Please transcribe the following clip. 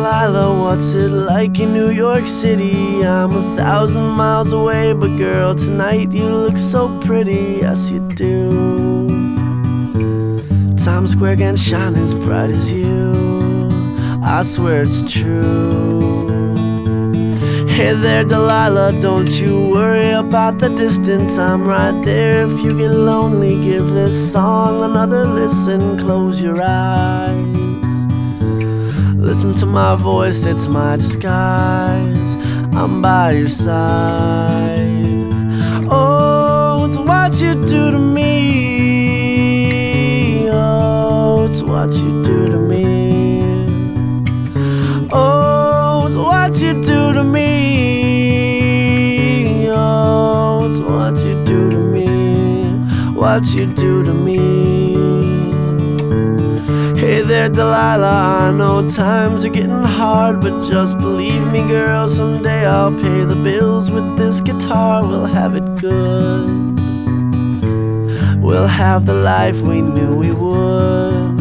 Delilah, what's it like in New York City? I'm 1,000 miles away, but girl, tonight you look so pretty, yes you do. Times Square can't shine as bright as you, I swear it's true. Hey there Delilah, don't you worry about the distance, I'm right there if you get lonely. Give this song another listen, close your eyes. Listen to my voice, it's my disguise, I'm by your side. Oh, it's what you do to me. Oh, it's what you do to me. Oh, it's what you do to me. Oh, it's what you do to me. What you do to me. Hey there Delilah, I know times are getting hard, but just believe me girl, someday I'll pay the bills with this guitar. We'll have it good, we'll have the life we knew we would.